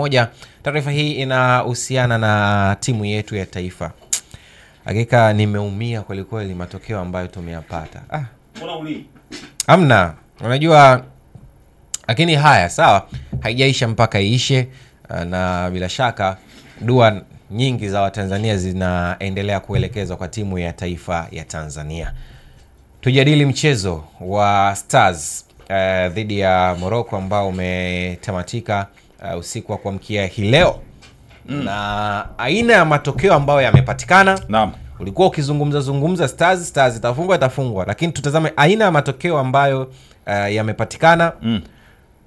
11. Taarifa hii inahusiana na timu yetu ya taifa. Hakika nimeumia kweli kweli matokeo ambayo tumeyapata. Mbona uli? Hamna. Unajua, lakini haya sawa, haijaisha mpaka iishe, na bila shaka dua nyingi za Watanzania zinaendelea kuelekezwa kwa timu ya taifa ya Tanzania. Tujadili mchezo wa Stars dhidi ya Morocco ambao umetamatika usiku wa kuamkia hii leo. Na aina ya matokeo ambayo yamepatikana. Naam. Ulikuwa ukizungumza Stars itafungwa, lakini tutazame aina ya matokeo ambayo yamepatikana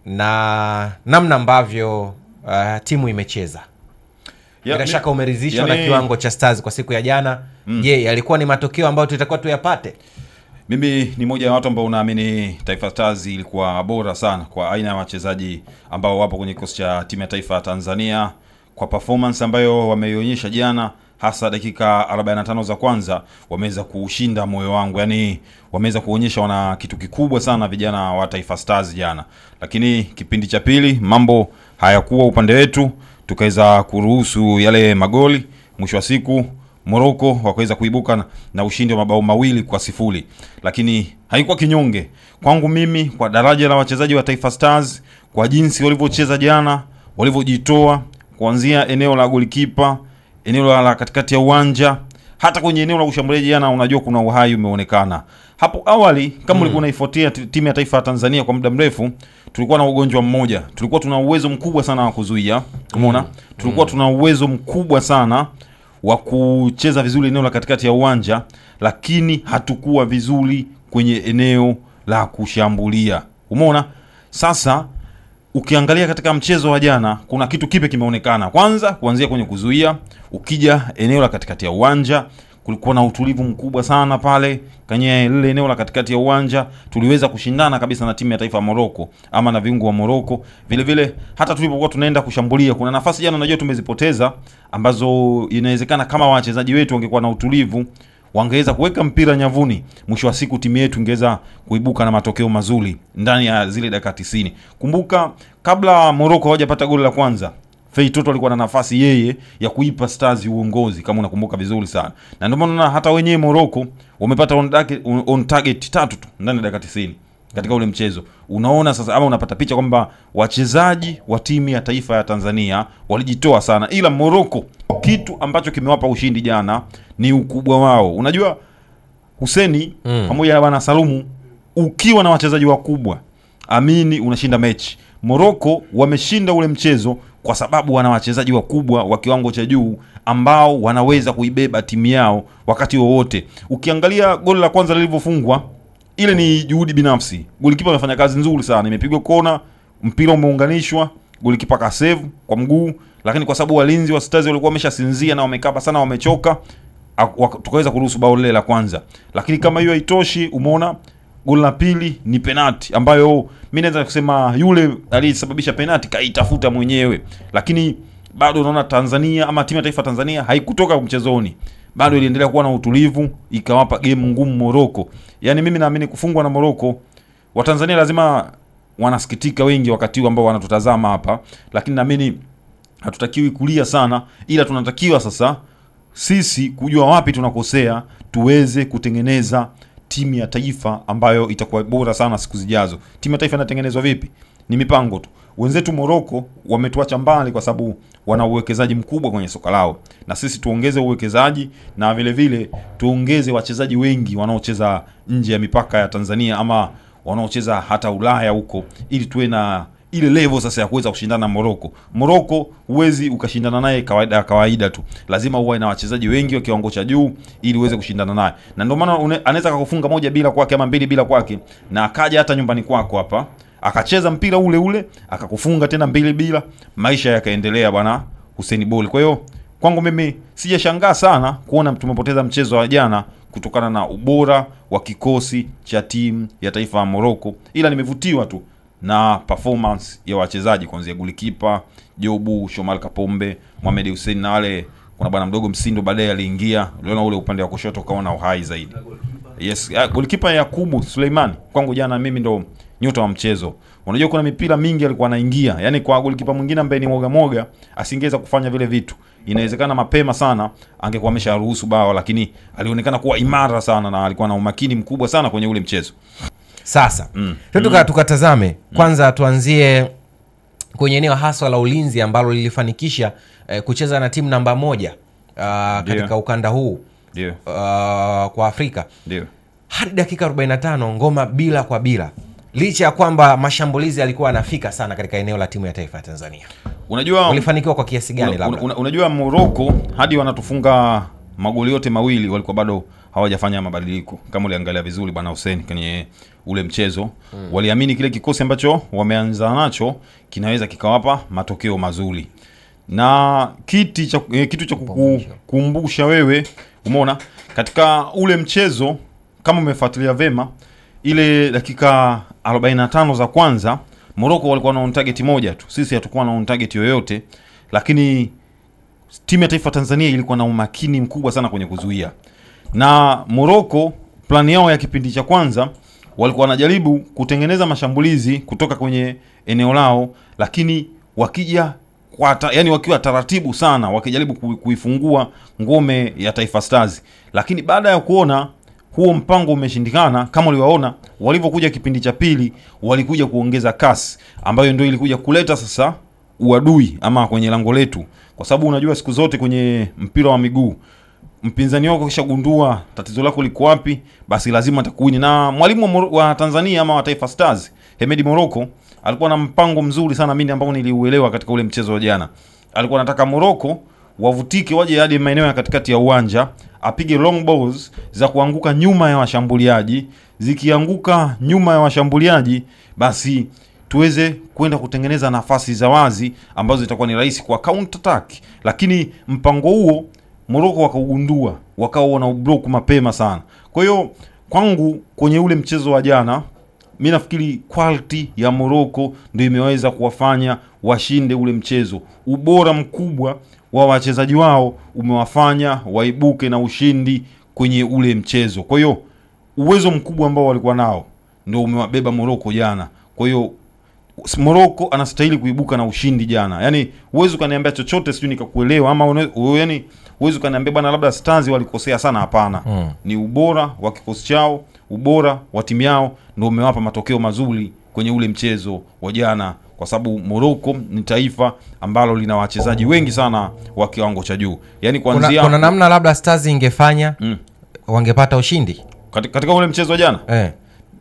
na namna ambavyo timu imecheza. Bila shaka umeridhishwa na kiwango cha Stars kwa siku ya jana. Je, yalikuwa ni matokeo ambayo tutakuwa tuyapate? Mimi ni moja ya watu ambao unaamini Taifa Stars ilikuwa bora sana kwa aina ya wachezaji ambao wapo kwenye kikosi cha timu ya taifa ya Tanzania, kwa performance ambayo wameionyesha jana, hasa dakika 45 za kwanza wameweza kushinda moyo wangu. Yaani wameweza kuonyesha wana kitu kikubwa sana vijana wa Taifa Stars jana. Lakini kipindi cha pili mambo hayakuwa upande wetu, tukaweza kuruhusu yale magoli. Mwisho wa siku Morocco wakaweza kuibuka na ushindi wa mabao 2-0. Lakini haikuwa kinyonge kwangu mimi, kwa daraja la wachezaji wa Taifa Stars, kwa jinsi walivyocheza jana, walivyojitoa kuanzia eneo la golikipa, eneo la katikati ya uwanja, hata kwenye eneo la ushambuliaji jana. Unajua kuna uhai umeonekana. Hapo awali kama ulikuwa unaifuatia timu ya taifa ya Tanzania kwa muda mrefu, tulikuwa na ugonjwa mmoja. Tulikuwa tuna uwezo mkubwa sana wa kuzuia. Umeona? Tulikuwa tuna uwezo mkubwa sana wa kucheza vizuri eneo la katikati ya uwanja, lakini hatukuwa vizuri kwenye eneo la kushambulia. Umeona? Sasa ukiangalia katika mchezo wa jana, kuna kitu kipe kimeonekana. Kwanza kuanzia kwenye kuzuia, ukija eneo la katikati ya uwanja, kulikuwa na utulivu mkubwa sana pale kwenye lile eneo la katikati ya uwanja. Tuliweza kushindana kabisa na timu ya taifa ya Morocco ama na viungo wa Morocco. Vile vile hata tulipokuwa tunaenda kushambulia, kuna nafasi jana unajua tumezipoteza ambazo inawezekana kama wachezaji wetu wangekuwa na utulivu, wangeweza kuweka mpira nyavuni, mwisho wa siku timu yetu ingeweza kuibuka na matokeo mazuri ndani ya zile dakika 90. Kumbuka kabla Morocco hawajapata goli la kwanza, Fei Toto alikuwa na nafasi yeye ya kuipa Stars uongozi, kama unakumbuka vizuri sana. Na ndio maana hata wenyewe Morocco wamepata on target 3 tu ndani ya dakika 90 katika ule mchezo. Unaona sasa, ama unapata picha kwamba wachezaji wa timu ya taifa ya Tanzania walijitoa sana, ila Morocco kitu ambacho kimewapa ushindi jana ni ukubwa wao. Unajua Huseni pamoja na bwana Salumu, ukiwa na wachezaji wakubwa, amini unashinda mechi. Morocco wameshinda ule mchezo kwa sababu wana wachezaji wakubwa wa kiwango cha juu ambao wanaweza kuibeba timu yao wakati wowote. Ukiangalia goli la kwanza lilivyofungwa, ile ni juhudi binafsi. Golikipa amefanya kazi nzuri sana, imepigwa kona, mpira umeunganishwa, golikipa ka save kwa mguu, lakini kwa sababu walinzi wa Stars walikuwa wameshasinzia na wamekapa sana, wamechoka, tukaweza kuruhusu bao lile la kwanza. Lakini kama hiyo haitoshi, umeona goli la pili ni penalti ambayo mimi naweza kusema yule aliyesababisha penalti kaitafuta mwenyewe, lakini bado unaona Tanzania ama timu ya taifa Tanzania haikutoka mchezoni, bado iliendelea kuwa na utulivu, ikawapa game ngumu Morocco. Yaani mimi naamini kufungwa na Morocco, Watanzania lazima wanasikitika wengi wakati ambao wanatutazama hapa, lakini naamini hatutakiwi kulia sana, ila tunatakiwa sasa sisi kujua wapi tunakosea, tuweze kutengeneza timu ya taifa ambayo itakuwa bora sana siku zijazo. Timu ya taifa inatengenezwa vipi? Ni mipango tu. Wenzetu Morocco wametuacha mbali kwa sababu wana uwekezaji mkubwa kwenye soka lao, na sisi tuongeze uwekezaji, na vile vile tuongeze wachezaji wengi wanaocheza nje ya mipaka ya Tanzania ama wanaocheza hata Ulaya huko, ili tuwe na ile level sasa ya kuweza kushindana na Morocco. Morocco huwezi ukashindana naye kawaida tu, lazima uwe na wachezaji wengi wa kiwango cha juu ili uweze kushindana naye. Na ndio maana anaweza kukufunga 1 bila kwake ama 2 bila kwake, na akaja hata nyumbani kwako hapa akacheza mpira ule ule akakufunga tena 2 bila, maisha yakaendelea bwana Hussein Boli. Kwa hiyo kwangu mimi sijashangaa sana kuona tumepoteza mchezo wa jana kutokana na ubora wa kikosi cha timu ya taifa ya Morocco, ila nimevutiwa tu na performance ya wachezaji kuanzia golikipa Jobu, Shomal Kapombe, Mohamed Hussein, na wale kuna bwana mdogo Msindo baadaye aliingia. Uliona ule upande wa kushoto kaona uhai zaidi. Yes, golikipa Yakubu Suleiman kwangu jana mimi ndo nyota wa mchezo. Unajua kuna mipira mingi alikuwa anaingia, yani kwa golikipa mwingine ambaye ni moga asingeweza kufanya vile vitu. Inawezekana mapema sana angekuwa amesharuhusu bao, lakini alionekana kuwa imara sana na alikuwa na umakini mkubwa sana kwenye ule mchezo. Sasa tukatazame kwanza, tuanzie kwenye eneo haswa la ulinzi ambalo lilifanikisha kucheza na timu namba 1 katika ukanda huu kwa Afrika. Ndio. Hadi dakika 45 ngoma bila kwa bila, licha ya kwamba mashambulizi yalikuwa yanafika sana katika eneo la timu ya taifa ya Tanzania. Unajua walifanikiwa kwa kiasi gani? Labda unajua Morocco hadi wanatufunga magoli yote mawili walikuwa bado hawajafanya mabadiliko. Kama uliangalia vizuri bwana Hussein kwenye ule mchezo, waliamini kile kikosi ambacho wameanza nacho kinaweza kikawapa matokeo mazuri. Na kitu cha kukumbusha wewe, umeona katika ule mchezo, kama umefuatilia vema, ile dakika 45 za kwanza Morocco walikuwa na on target moja tu. Sisi hatukuwa na on target yoyote, lakini timu ya taifa Tanzania ilikuwa na umakini mkubwa sana kwenye kuzuia. Na Morocco plani yao ya kipindi cha kwanza walikuwa wanajaribu kutengeneza mashambulizi kutoka kwenye eneo lao, lakini wakija yani wakiwa taratibu sana, wakijaribu kuifungua ngome ya Taifa Stars. Lakini baada ya kuona huo mpango umeshindikana, kama uliwaona walivyokuja kipindi cha pili, walikuja kuongeza kasi ambayo ndio ilikuja kuleta sasa uadui ama kwenye lango letu. Kwa sababu unajua siku zote kwenye mpira wa miguu, mpinzani wako kishagundua tatizo lako liko wapi, basi lazima atakuwini. Na mwalimu wa Tanzania ama wa Taifa Stars, Hemedi Morocco, alikuwa na mpango mzuri sana mimi ambao niliuelewa katika ule mchezo wa jana. Alikuwa anataka Morocco wavutike waje hadi maeneo ya katikati ya uwanja, apige long balls za kuanguka nyuma ya washambuliaji. Zikianguka nyuma ya washambuliaji, basi tuweze kwenda kutengeneza nafasi za wazi ambazo zitakuwa ni rahisi kwa counter attack. Lakini mpango huo Morocco wakaugundua, wakawa wana ublock mapema sana. Kwa hiyo kwangu kwenye ule mchezo wa jana, mimi nafikiri quality ya Morocco ndio imeweza kuwafanya washinde ule mchezo. Ubora mkubwa wa wachezaji wao umewafanya waibuke na ushindi kwenye ule mchezo. Kwa hiyo uwezo mkubwa ambao walikuwa nao ndio umewabeba Morocco jana. Kwa hiyo Morocco anastahili kuibuka na ushindi jana. Yaani uwezo kaniambia chochote sijui nikakuelewa, ama yani uwezo kaniambia bwana labda Stars walikosea sana, hapana. Ni ubora wa kikosi chao, ubora wa timu yao ndio umewapa matokeo mazuri kwenye ule mchezo wa jana, kwa sababu Morocco ni taifa ambalo lina wachezaji wengi sana wa kiwango cha juu. Yaani kuanzia kuna namna labda Stars ingefanya wangepata ushindi katika ule mchezo wa jana.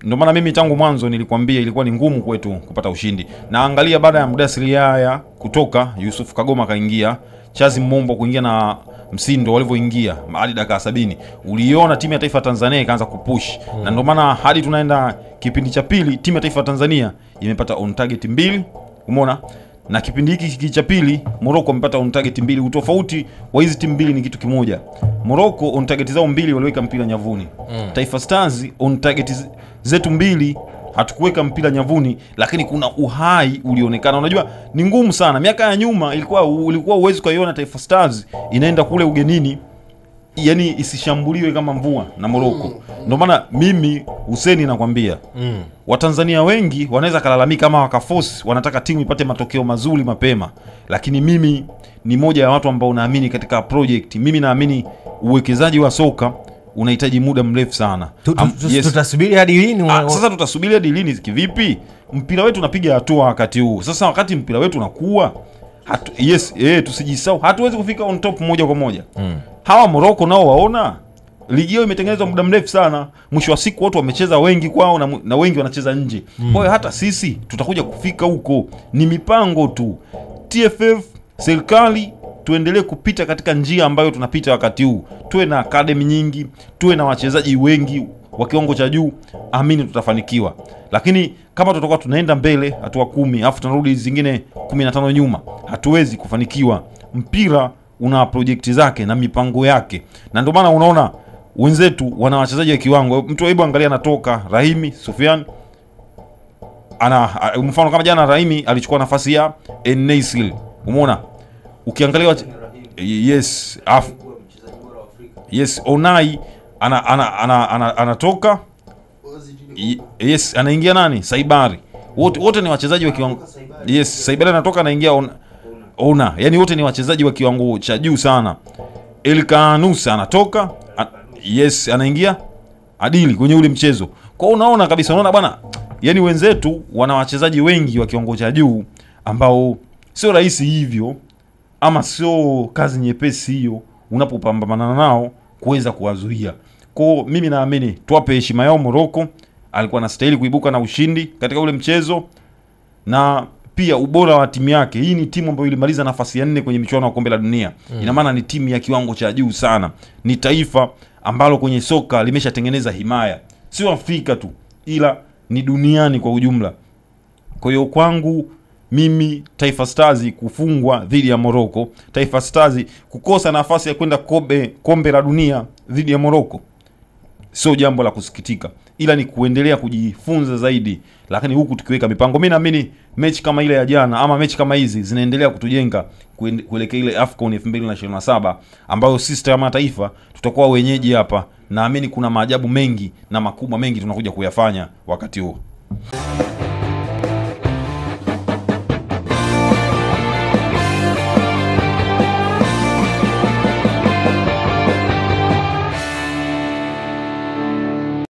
Ndio maana mimi tangu mwanzo nilikwambia ilikuwa ni ngumu kwetu kupata ushindi. Na angalia baada ya Mudasiri Yahya kutoka, Yusuf Kagoma kaingia, Chazi Mombo kuingia na Msindo walivyoingia hadi dakika 70, uliona timu ya taifa Tanzania ikaanza kupush. Na ndio maana hadi tunaenda kipindi cha pili timu ya taifa Tanzania imepata on target 2, umeona? Na kipindi hiki cha pili Morocco amepata on target 2. Utofauti wa hizi timu mbili ni kitu kimoja. Morocco on target zao 2 waliweka mpira nyavuni. Taifa Stars on target zetu 2 hatukuweka mpira nyavuni, lakini kuna uhai ulionekana. Unajua ni ngumu sana. Miaka ya nyuma ilikuwa uwezi kuiona Taifa Stars inaenda kule ugenini yani isishambuliwe kama mvua na Morocco. Ndio maana mimi Hussein nakwambia Watanzania wengi wanaweza kalalamika kama wakaforce wanataka timu ipate matokeo mazuri mapema, lakini mimi ni moja ya watu ambao naamini katika project. Mimi naamini uwekezaji wa soka unahitaji muda mrefu sana. Tutasubiri hadi lini? Sasa tutasubiri hadi lini kivipi? Mpira wetu unapiga hatua wakati huu. Sasa wakati mpira wetu unakuwa tusijisahau, hatuwezi kufika on top moja kwa moja. Hawa Morocco nao waona ligi yao imetengenezwa muda mrefu sana. Mwisho wa siku watu wamecheza wengi kwao na wengi wanacheza nje. Kwa hiyo hata sisi tutakuja kufika huko. Ni mipango tu. TFF, serikali, tuendelee kupita katika njia ambayo tunapita wakati huu. Tuwe na academy nyingi, tuwe na wachezaji wengi wa kiwango cha juu, amini tutafanikiwa. Lakini kama tutakuwa tunaenda mbele hatua 10 afu tunarudi zingine 15 nyuma, hatuwezi kufanikiwa. Mpira una project zake na mipango yake. Na ndio maana unaona wenzetu wana wachezaji wa kiwango. Mtu hebu angalia anatoka Rahimi Sufyan. Mfano kama jana Rahimi alichukua nafasi ya Enesil. Umeona? Ukiangalia Onai anatoka Yes, anaingia nani? Saibari. Wote ni wachezaji wa kiwango. Yes, Saibari anatoka, anaingia Ona. Yaani wote ni wachezaji wa kiwango cha juu sana. Elkanusa anatoka, yes, anaingia Adili kwenye ule mchezo. Kwa hiyo unaona kabisa, unaona bwana, yaani wenzetu wana wachezaji wengi wa kiwango cha juu ambao sio rahisi hivyo, ama sio kazi nyepesi hiyo unapopambana nao kuweza kuwazuia. Kwa mimi naamini tuwape heshima yao Morocco, alikuwa anastahili kuibuka na ushindi katika ule mchezo, na pia ubora wa timu yake. Hii ni timu ambayo ilimaliza nafasi ya 4 kwenye michuano ya kombe la dunia. Ina maana ni timu ya kiwango cha juu sana. Ni taifa ambalo kwenye soka limeshatengeneza himaya, sio Afrika tu, ila ni duniani kwa ujumla. Kwa hiyo kwangu mimi, Taifa Stars kufungwa dhidi ya Morocco, Taifa Stars kukosa nafasi ya kwenda kombe la dunia dhidi ya Morocco, sio jambo la kusikitika, ila ni kuendelea kujifunza zaidi, lakini huku tukiweka mipango. Mimi naamini mechi kama ile ya jana ama mechi kama hizi zinaendelea kutujenga kuelekea ile AFCON 2027 ambayo sisi kama taifa tutakuwa wenyeji hapa. Naamini kuna maajabu mengi na makubwa mengi tunakuja kuyafanya wakati huo.